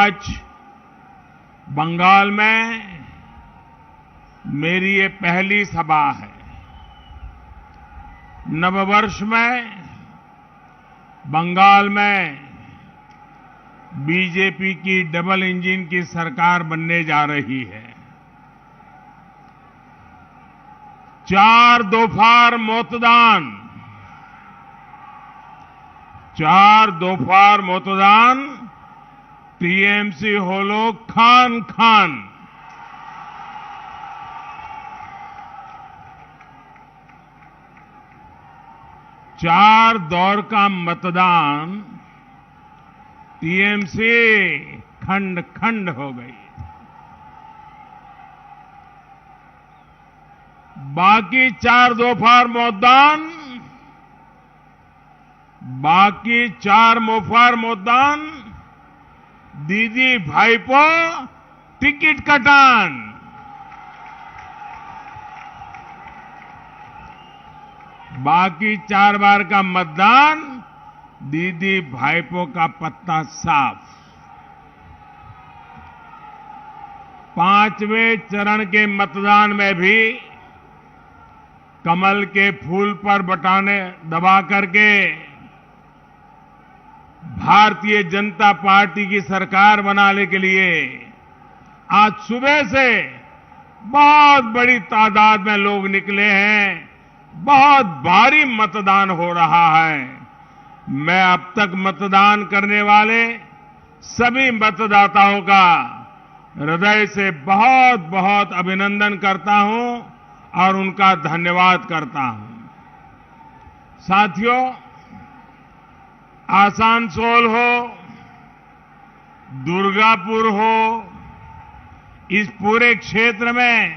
आज बंगाल में मेरी ये पहली सभा है। नववर्ष में बंगाल में बीजेपी की डबल इंजन की सरकार बनने जा रही है। 4 दोफार मतदान टीएमसी होलो खान खान। चार दौर का मतदान टीएमसी खंड खंड हो गई। बाकी 4 दोफार मतदान दीदी भाईपो टिकट कटान। बाकी 4 बार का मतदान दीदी भाईपो का पत्ता साफ। 5वें चरण के मतदान में भी कमल के फूल पर बटन दबा करके भारतीय जनता पार्टी की सरकार बनाने के लिए आज सुबह से बहुत बड़ी तादाद में लोग निकले हैं। बहुत भारी मतदान हो रहा है। मैं अब तक मतदान करने वाले सभी मतदाताओं का हृदय से बहुत बहुत अभिनंदन करता हूं और उनका धन्यवाद करता हूं। साथियों, आसनसोल हो, दुर्गापुर हो, इस पूरे क्षेत्र में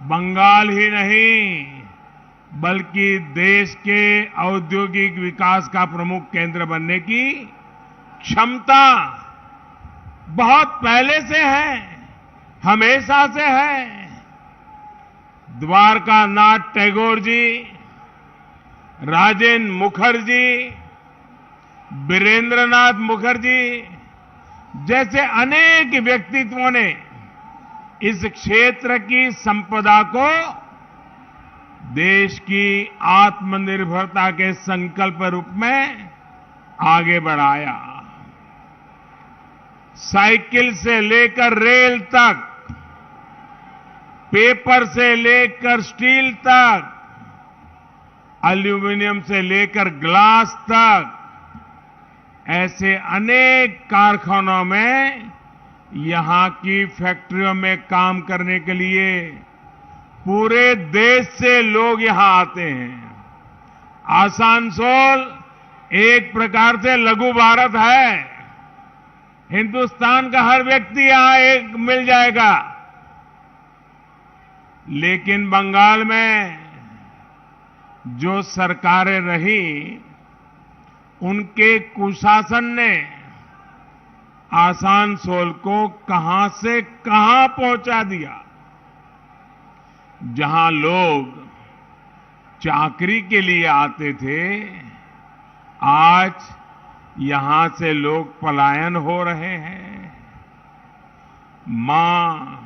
बंगाल ही नहीं बल्कि देश के औद्योगिक विकास का प्रमुख केंद्र बनने की क्षमता बहुत पहले से है, हमेशा से है। द्वारकानाथ टैगोर जी, राजेंद्र मुखर्जी, वीरेंद्रनाथ मुखर्जी जैसे अनेक व्यक्तित्वों ने इस क्षेत्र की संपदा को देश की आत्मनिर्भरता के संकल्प रूप में आगे बढ़ाया। साइकिल से लेकर रेल तक, पेपर से लेकर स्टील तक, एल्यूमीनियम से लेकर ग्लास तक, ऐसे अनेक कारखानों में यहां की फैक्ट्रियों में काम करने के लिए पूरे देश से लोग यहां आते हैं। आसनसोल एक प्रकार से लघु भारत है। हिंदुस्तान का हर व्यक्ति यहां एक मिल जाएगा। लेकिन बंगाल में जो सरकारें रही, उनके कुशासन ने आसनसोल को कहां से कहां पहुंचा दिया। जहां लोग चाकरी के लिए आते थे, आज यहां से लोग पलायन हो रहे हैं। मां,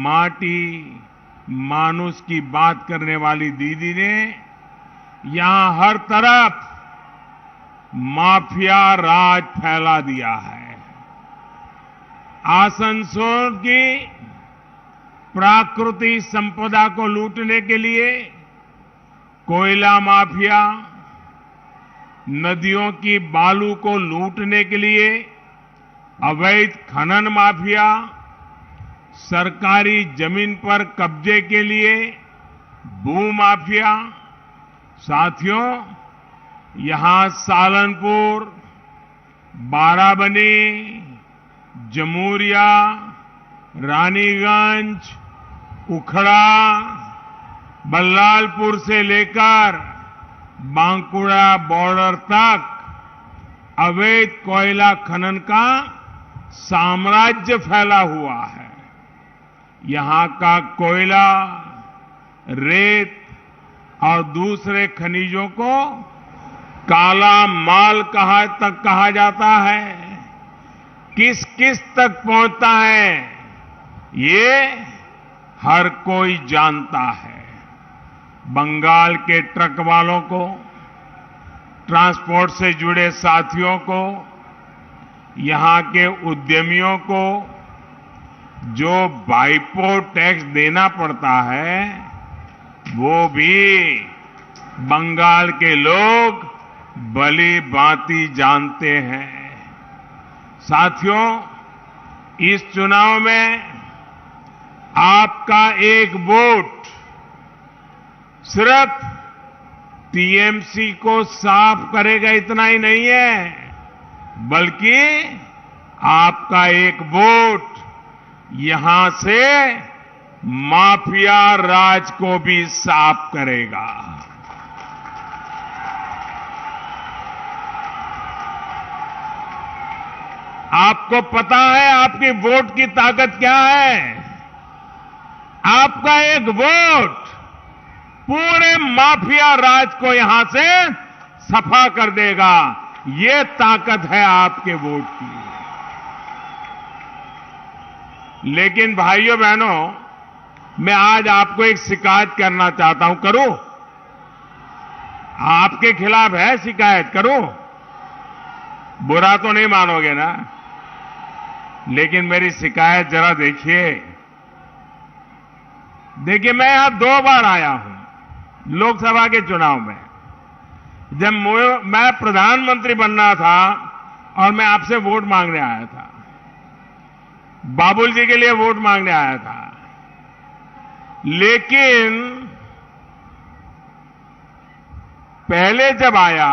माटी, मानुष की बात करने वाली दीदी ने यहां हर तरफ माफिया राज फैला दिया है। आसनसोल की प्राकृतिक संपदा को लूटने के लिए कोयला माफिया, नदियों की बालू को लूटने के लिए अवैध खनन माफिया, सरकारी जमीन पर कब्जे के लिए भू माफिया। साथियों, यहां सालनपुर, बाराबनी, जमुरिया, रानीगंज, उखड़ा, बल्लालपुर से लेकर बांकुड़ा बॉर्डर तक अवैध कोयला खनन का साम्राज्य फैला हुआ है। यहां का कोयला, रेत और दूसरे खनिजों को काला माल कहा जाता है। किस किस तक पहुंचता है, ये हर कोई जानता है। बंगाल के ट्रक वालों को, ट्रांसपोर्ट से जुड़े साथियों को, यहां के उद्यमियों को जो बाइपो टैक्स देना पड़ता है, वो भी बंगाल के लोग भली भांति जानते हैं। साथियों, इस चुनाव में आपका एक वोट सिर्फ टीएमसी को साफ करेगा इतना ही नहीं है, बल्कि आपका एक वोट यहां से माफिया राज को भी साफ करेगा। आपको पता है आपकी वोट की ताकत क्या है? आपका एक वोट पूरे माफिया राज को यहां से सफा कर देगा। ये ताकत है आपके वोट की। लेकिन भाइयों बहनों, मैं आज आपको एक शिकायत करना चाहता हूं। करूं? आपके खिलाफ है शिकायत? करूं? बुरा तो नहीं मानोगे ना? लेकिन मेरी शिकायत जरा देखिए। देखिए, मैं यहां 2 बार आया हूं लोकसभा के चुनाव में। जब मैं प्रधानमंत्री बनना था और मैं आपसे वोट मांगने आया था, बाबुल जी के लिए वोट मांगने आया था, लेकिन पहले जब आया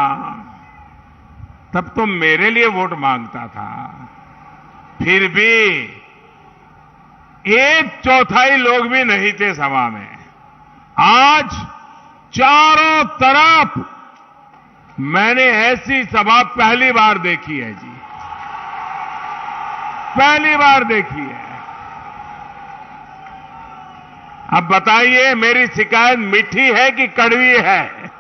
तब तो मेरे लिए वोट मांगता था। फिर भी 1/4 लोग भी नहीं थे सभा में। आज चारों तरफ मैंने ऐसी सभा पहली बार देखी है जी, पहली बार देखी है। अब बताइए, मेरी शिकायत मीठी है कि कड़वी है?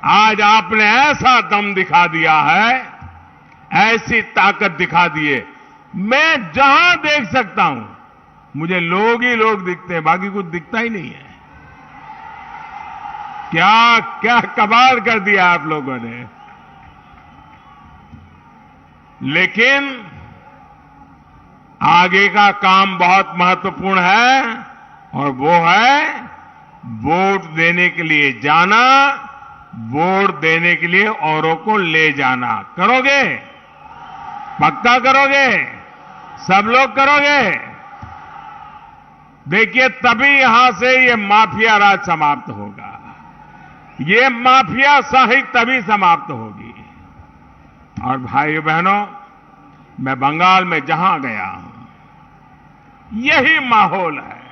आज आपने ऐसा दम दिखा दिया है, ऐसी ताकत दिखा दी है। मैं जहां देख सकता हूं मुझे लोग ही लोग दिखते हैं, बाकी कुछ दिखता ही नहीं है। क्या क्या कमाल कर दिया आप लोगों ने। लेकिन आगे का काम बहुत महत्वपूर्ण है, और वो है वोट देने के लिए जाना, वोट देने के लिए औरों को ले जाना। करोगे? पक्का करोगे? सब लोग करोगे? देखिए, तभी यहां से ये माफिया राज समाप्त होगा। ये माफिया शाही तभी समाप्त होगी। और भाइयों बहनों, मैं बंगाल में जहां गया हूं, यही माहौल है।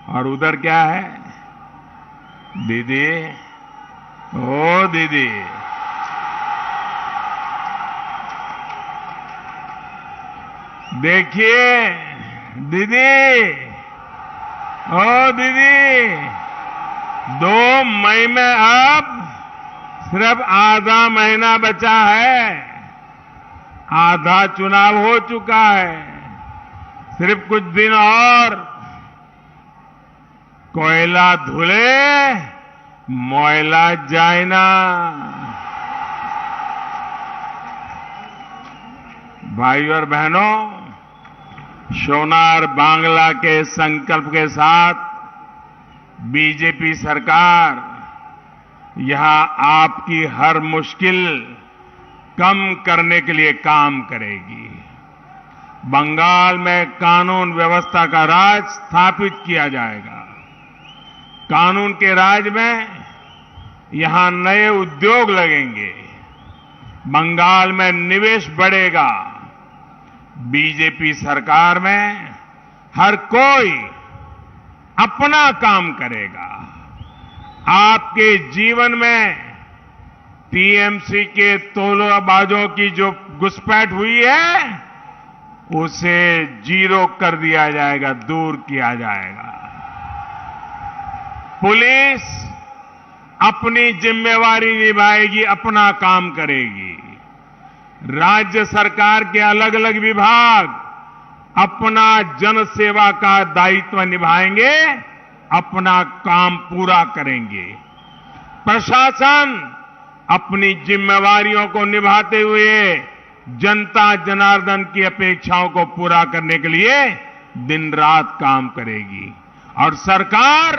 और उधर क्या है? दीदी, ओ दीदी, देखिए दीदी, ओ दीदी, 2 मई में अब सिर्फ आधा महीना बचा है। आधा चुनाव हो चुका है। सिर्फ कुछ दिन और कोयला धुले मोयला जाए ना। भाई और बहनों, सोनार बांग्ला के संकल्प के साथ बीजेपी सरकार यहां आपकी हर मुश्किल कम करने के लिए काम करेगी। बंगाल में कानून व्यवस्था का राज स्थापित किया जाएगा। कानून के राज में यहां नए उद्योग लगेंगे। बंगाल में निवेश बढ़ेगा। बीजेपी सरकार में हर कोई अपना काम करेगा। आपके जीवन में टीएमसी के तोलाबाजों की जो घुसपैठ हुई है, उसे जीरो कर दिया जाएगा, दूर किया जाएगा। पुलिस अपनी जिम्मेवारी निभाएगी, अपना काम करेगी। राज्य सरकार के अलग अलग विभाग अपना जन सेवा का दायित्व निभाएंगे, अपना काम पूरा करेंगे। प्रशासन अपनी जिम्मेवारियों को निभाते हुए जनता जनार्दन की अपेक्षाओं को पूरा करने के लिए दिन रात काम करेगी और सरकार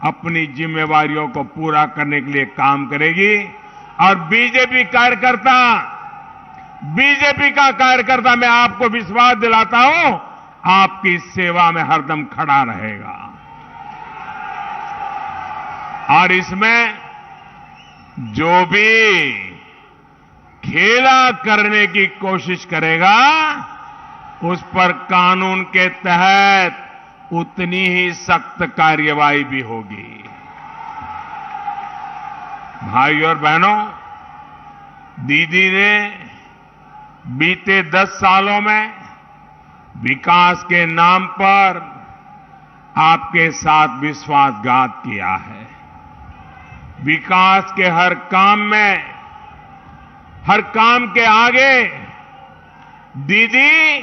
अपनी जिम्मेवारियों को पूरा करने के लिए काम करेगी। और बीजेपी का कार्यकर्ता मैं आपको विश्वास दिलाता हूं, आपकी सेवा में हरदम खड़ा रहेगा। और इसमें जो भी खेला करने की कोशिश करेगा, उस पर कानून के तहत उतनी ही सख्त कार्रवाई भी होगी। भाई और बहनों, दीदी ने बीते 10 सालों में विकास के नाम पर आपके साथ विश्वासघात किया है। विकास के हर काम के आगे दीदी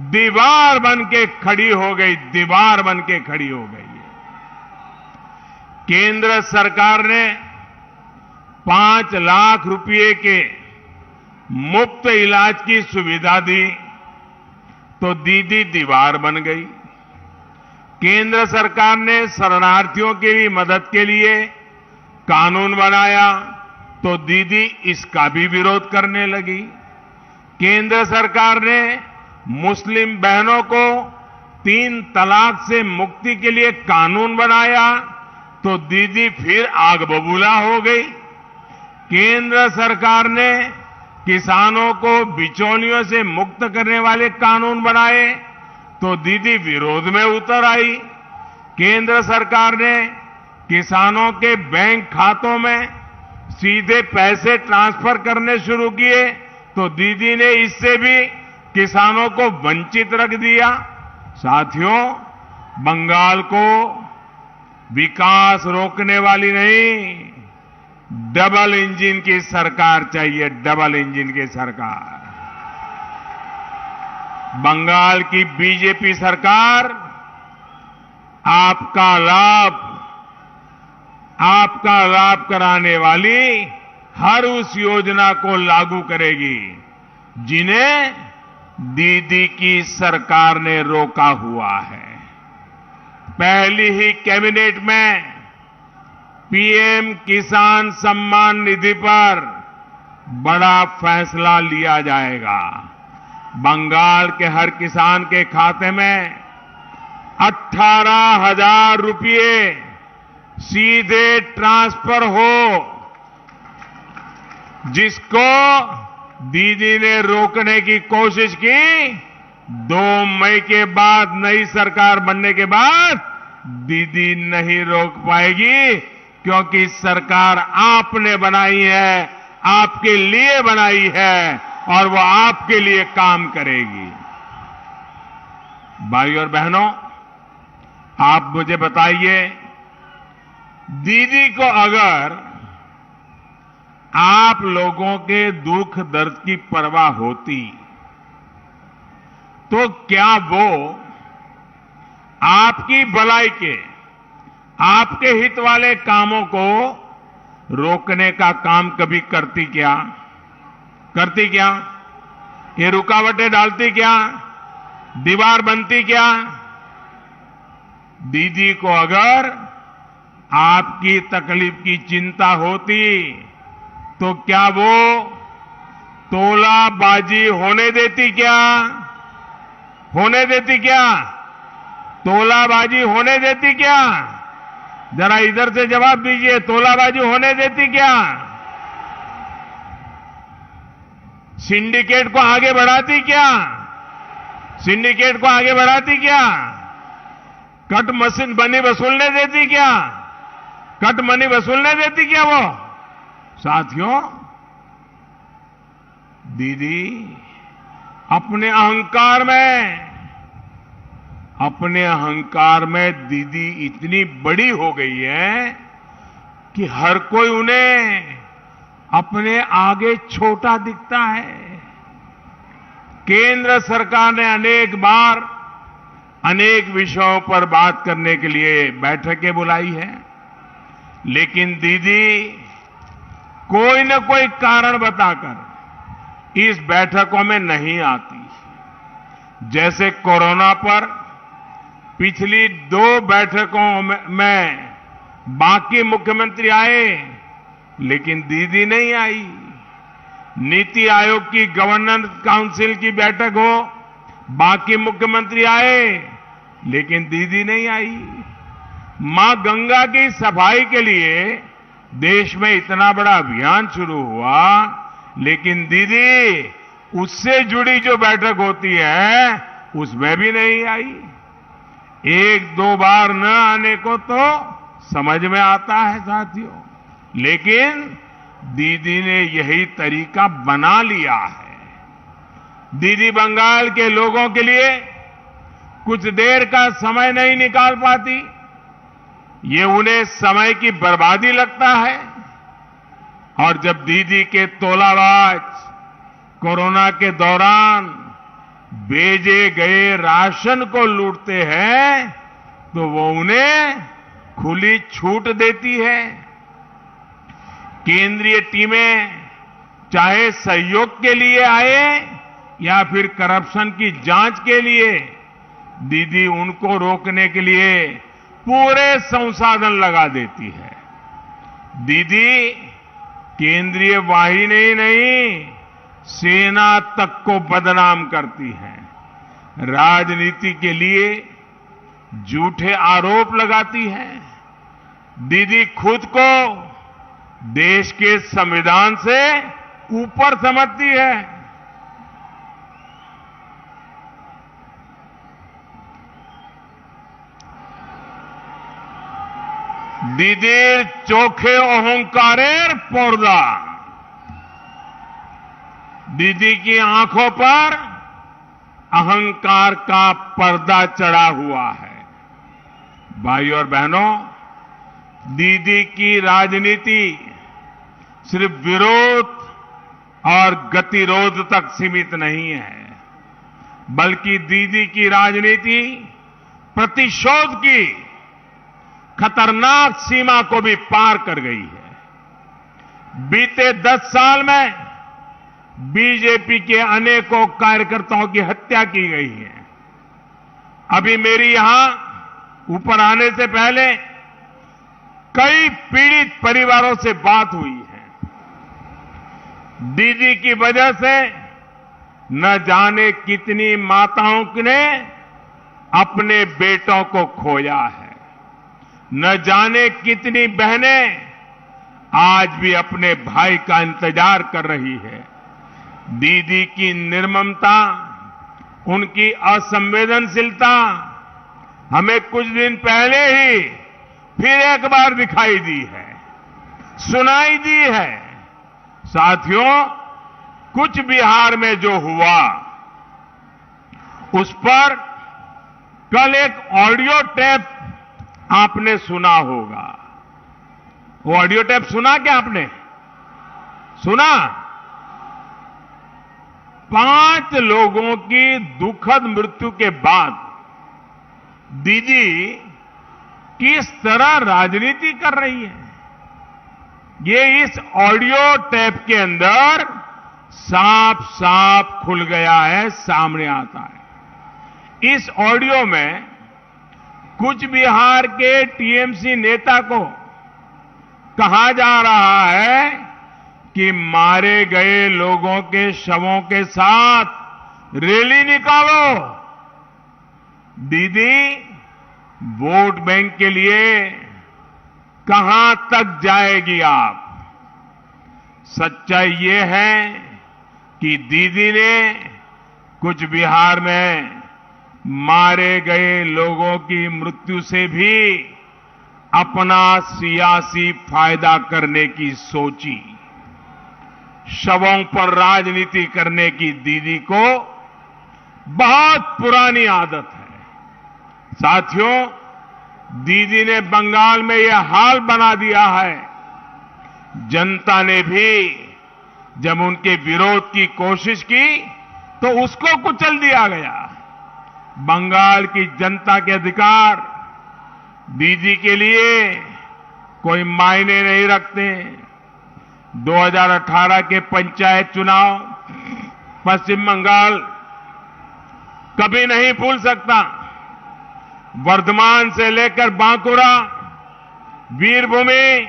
दीवार बन के खड़ी हो गई, दीवार बन के खड़ी हो गई। केंद्र सरकार ने 5 लाख रुपए के मुफ्त इलाज की सुविधा दी तो दीदी दीवार बन गई। केंद्र सरकार ने शरणार्थियों की भी मदद के लिए कानून बनाया तो दीदी इसका भी विरोध करने लगी। केंद्र सरकार ने मुस्लिम बहनों को 3 तलाक से मुक्ति के लिए कानून बनाया तो दीदी फिर आग बबूला हो गई। केंद्र सरकार ने किसानों को बिचौलियों से मुक्त करने वाले कानून बनाए तो दीदी विरोध में उतर आई। केंद्र सरकार ने किसानों के बैंक खातों में सीधे पैसे ट्रांसफर करने शुरू किए तो दीदी ने इससे भी किसानों को वंचित रख दिया। साथियों, बंगाल को विकास रोकने वाली नहीं, डबल इंजन की सरकार चाहिए, डबल इंजन की सरकार। बंगाल की बीजेपी सरकार आपका लाभ कराने वाली हर उस योजना को लागू करेगी जिन्हें दीदी की सरकार ने रोका हुआ है। पहली ही कैबिनेट में पीएम किसान सम्मान निधि पर बड़ा फैसला लिया जाएगा। बंगाल के हर किसान के खाते में 18,000 रुपये सीधे ट्रांसफर हो, जिसको दीदी ने रोकने की कोशिश की। 2 मई के बाद नई सरकार बनने के बाद दीदी नहीं रोक पाएगी, क्योंकि सरकार आपने बनाई है, आपके लिए बनाई है और वो आपके लिए काम करेगी। भाई और बहनों, आप मुझे बताइए, दीदी को अगर आप लोगों के दुख दर्द की परवाह होती तो क्या वो आपकी भलाई के, आपके हित वाले कामों को रोकने का काम कभी करती क्या? ये रुकावटें डालती क्या? दीवार बनती क्या? दीदी को अगर आपकी तकलीफ की चिंता होती तो क्या वो तोलाबाजी होने देती क्या? तोलाबाजी होने देती क्या? जरा इधर से जवाब दीजिए, तोलाबाजी होने देती क्या? सिंडिकेट को आगे बढ़ाती क्या? कट मनी वसूलने देती क्या? वो साथियों, दीदी अपने अहंकार में दीदी इतनी बड़ी हो गई है कि हर कोई उन्हें अपने आगे छोटा दिखता है। केंद्र सरकार ने अनेक बार अनेक विषयों पर बात करने के लिए बैठकें बुलाई हैं, लेकिन दीदी कोई न कोई कारण बताकर इस बैठकों में नहीं आती। जैसे कोरोना पर पिछली 2 बैठकों में बाकी मुख्यमंत्री आए, लेकिन दीदी नहीं आई। नीति आयोग की गवर्नेंस काउंसिल की बैठक हो, बाकी मुख्यमंत्री आए, लेकिन दीदी नहीं आई। मां गंगा की सफाई के लिए देश में इतना बड़ा अभियान शुरू हुआ, लेकिन दीदी उससे जुड़ी जो बैठक होती है उसमें भी नहीं आई। 1-2 बार न आने को तो समझ में आता है साथियों, लेकिन दीदी ने यही तरीका बना लिया है। दीदी बंगाल के लोगों के लिए कुछ देर का समय नहीं निकाल पाती, ये उन्हें समय की बर्बादी लगता है। और जब दीदी के तोलाबाज कोरोना के दौरान भेजे गए राशन को लूटते हैं, तो वो उन्हें खुली छूट देती है। केंद्रीय टीमें चाहे सहयोग के लिए आए या फिर करप्शन की जांच के लिए, दीदी उनको रोकने के लिए पूरे संसाधन लगा देती है। दीदी केंद्रीय वाहिनी ही नहीं, सेना तक को बदनाम करती है। राजनीति के लिए झूठे आरोप लगाती है। दीदी खुद को देश के संविधान से ऊपर समझती है। दीदी चोखे अहंकारेर पर्दा, दीदी की आंखों पर अहंकार का पर्दा चढ़ा हुआ है। भाई और बहनों, दीदी की राजनीति सिर्फ विरोध और गतिरोध तक सीमित नहीं है, बल्कि दीदी की राजनीति प्रतिशोध की खतरनाक सीमा को भी पार कर गई है। बीते 10 साल में बीजेपी के अनेकों कार्यकर्ताओं की हत्या की गई है। अभी मेरी यहां ऊपर आने से पहले कई पीड़ित परिवारों से बात हुई है। दीदी की वजह से न जाने कितनी माताओं ने अपने बेटों को खोया है, न जाने कितनी बहनें आज भी अपने भाई का इंतजार कर रही है। दीदी की निर्ममता, उनकी असंवेदनशीलता हमें कुछ दिन पहले ही फिर एक बार दिखाई दी है, सुनाई दी है। साथियों, कुछ बिहार में जो हुआ उस पर कल एक ऑडियो टेप आपने सुना होगा। वो ऑडियो टेप सुना क्या आपने? सुना? 5 लोगों की दुखद मृत्यु के बाद दीदी किस तरह राजनीति कर रही है, ये इस ऑडियो टेप के अंदर साफ साफ खुल गया है, सामने आता है। इस ऑडियो में कुछ बिहार के टीएमसी नेता को कहा जा रहा है कि मारे गए लोगों के शवों के साथ रैली निकालो। दीदी वोट बैंक के लिए कहां तक जाएगी आप? सच्चाई ये है कि दीदी ने कुछ बिहार में मारे गए लोगों की मृत्यु से भी अपना सियासी फायदा करने की सोची। शवों पर राजनीति करने की दीदी को बहुत पुरानी आदत है। साथियों, दीदी ने बंगाल में यह हाल बना दिया है जनता ने भी जब उनके विरोध की कोशिश की तो उसको कुचल दिया गया। बंगाल की जनता के अधिकार दीदी के लिए कोई मायने नहीं रखते। 2018 के पंचायत चुनाव पश्चिम बंगाल कभी नहीं भूल सकता। वर्धमान से लेकर बांकुरा, वीरभूमि,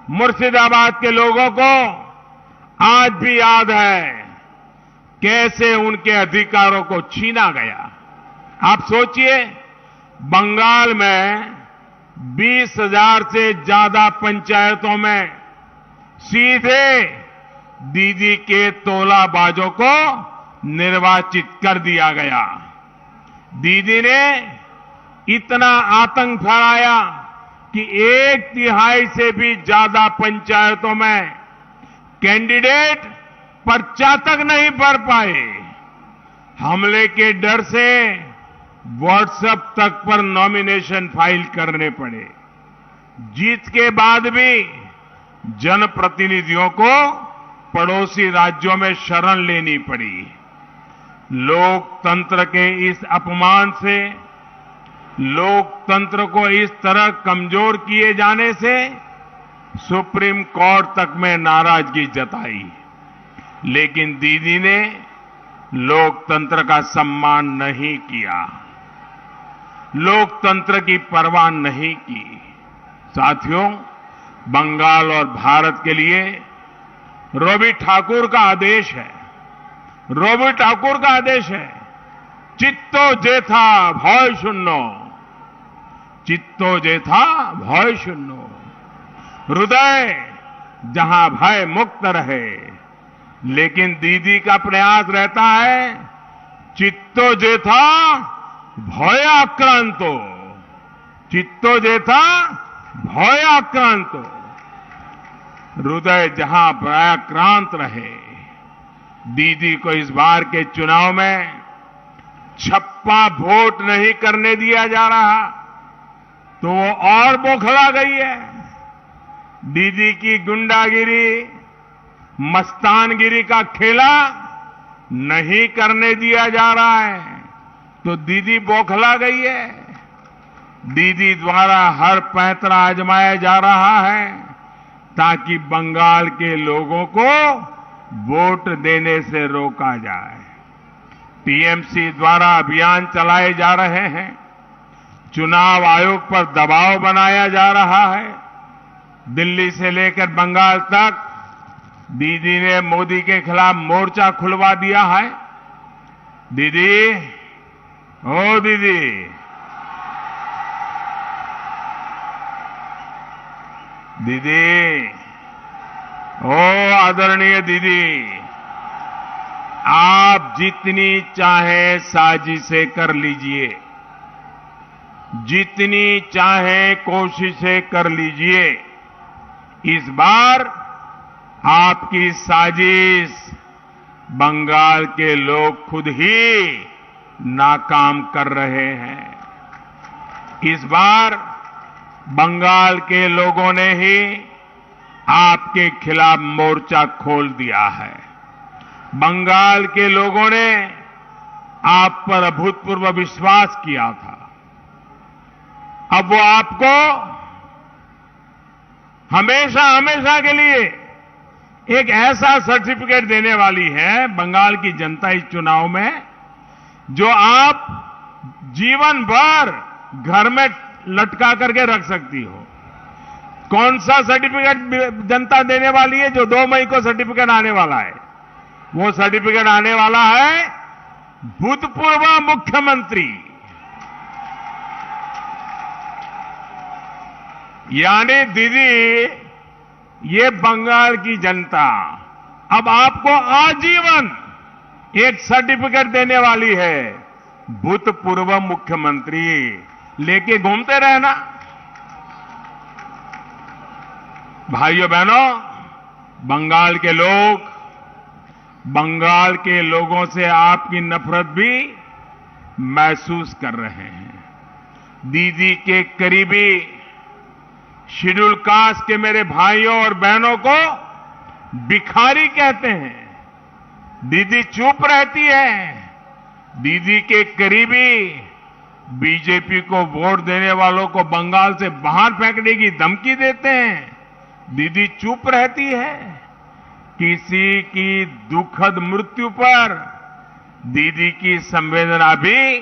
मुर्शिदाबाद के लोगों को आज भी याद है कैसे उनके अधिकारों को छीना गया। आप सोचिए, बंगाल में 20,000 से ज्यादा पंचायतों में सीधे दीदी के तोलाबाजों को निर्वाचित कर दिया गया। दीदी ने इतना आतंक फैलाया कि 1/3 से भी ज्यादा पंचायतों में कैंडिडेट पर्चा तक नहीं भर पाए। हमले के डर से व्हाट्सएप तक पर नॉमिनेशन फाइल करने पड़े। जीत के बाद भी जनप्रतिनिधियों को पड़ोसी राज्यों में शरण लेनी पड़ी। लोकतंत्र के इस अपमान से, लोकतंत्र को इस तरह कमजोर किए जाने से सुप्रीम कोर्ट तक में नाराजगी जताई, लेकिन दीदी ने लोकतंत्र का सम्मान नहीं किया, लोकतंत्र की परवाह नहीं की। साथियों, बंगाल और भारत के लिए रवि ठाकुर का आदेश है, रवि ठाकुर का आदेश है, चित्तो जेथा भय शून्य, चित्तो जेथा भय शून्य। हृदय जहां भय मुक्त रहे, लेकिन दीदी का प्रयास रहता है चित्तो जेथा भय आक्रांतो, चित्तो जेथा भय आक्रांतो। हृदय जहां भयाक्रांत रहे। दीदी को इस बार के चुनाव में छप्पा वोट नहीं करने दिया जा रहा तो वो और बौखला गई है। दीदी की गुंडागिरी, मस्तानगिरी का खेला नहीं करने दिया जा रहा है तो दीदी बौखला गई है। दीदी द्वारा हर पैंतरा आजमाया जा रहा है ताकि बंगाल के लोगों को वोट देने से रोका जाए। टीएमसी द्वारा अभियान चलाए जा रहे हैं, चुनाव आयोग पर दबाव बनाया जा रहा है। दिल्ली से लेकर बंगाल तक दीदी ने मोदी के खिलाफ मोर्चा खुलवा दिया है। दीदी, ओ दीदी, दीदी, ओ आदरणीय दीदी, आप जितनी चाहे साजिशें कर लीजिए, जितनी चाहे कोशिशें कर लीजिए, इस बार आपकी साजिश बंगाल के लोग खुद ही नाकाम कर रहे हैं। इस बार बंगाल के लोगों ने ही आपके खिलाफ मोर्चा खोल दिया है। बंगाल के लोगों ने आप पर अभूतपूर्व विश्वास किया था। अब वो आपको हमेशा हमेशा के लिए एक ऐसा सर्टिफिकेट देने वाली है बंगाल की जनता इस चुनाव में, जो आप जीवन भर घर में लटका करके रख सकती हो। कौन सा सर्टिफिकेट जनता देने वाली है? जो 2 मई को सर्टिफिकेट आने वाला है। वो सर्टिफिकेट आने वाला है भूतपूर्व मुख्यमंत्री, यानी दीदी, ये बंगाल की जनता अब आपको आजीवन एक सर्टिफिकेट देने वाली है, भूतपूर्व मुख्यमंत्री। लेके घूमते रहना। भाइयों बहनों, बंगाल के लोग, बंगाल के लोगों से आपकी नफरत भी महसूस कर रहे हैं। दीदी के करीबी शेड्यूल कास्ट के मेरे भाइयों और बहनों को भिखारी कहते हैं। दीदी चुप रहती है। दीदी के करीबी बीजेपी को वोट देने वालों को बंगाल से बाहर फेंकने की धमकी देते हैं। दीदी चुप रहती है। किसी की दुखद मृत्यु पर दीदी की संवेदना भी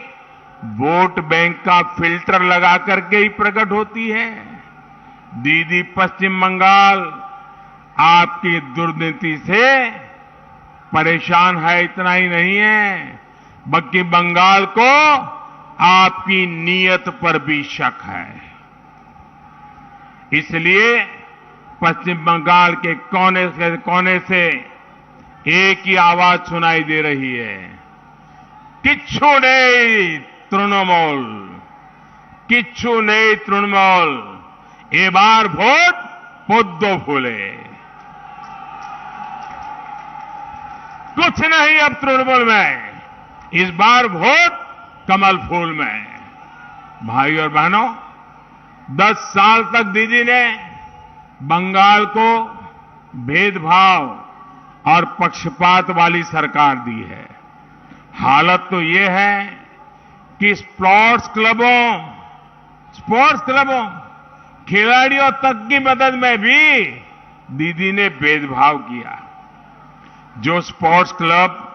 वोट बैंक का फिल्टर लगा करके ही प्रकट होती है। दीदी पश्चिम बंगाल आपकी दुर्नीति से परेशान है, इतना ही नहीं है बल्कि बंगाल को आपकी नीयत पर भी शक है। इसलिए पश्चिम बंगाल के कोने से एक ही आवाज सुनाई दे रही है, किच्छु नहीं तृणमूल, किच्छु नहीं तृणमूल, ए बार वोट पोद्दो फूले। कुछ नहीं अब तृणमूल में, इस बार वोट कमल फूल में। भाई और बहनों, 10 साल तक दीदी ने बंगाल को भेदभाव और पक्षपात वाली सरकार दी है। हालत तो ये है कि स्पोर्ट्स क्लबों, खिलाड़ियों तक की मदद में भी दीदी ने भेदभाव किया। जो स्पोर्ट्स क्लब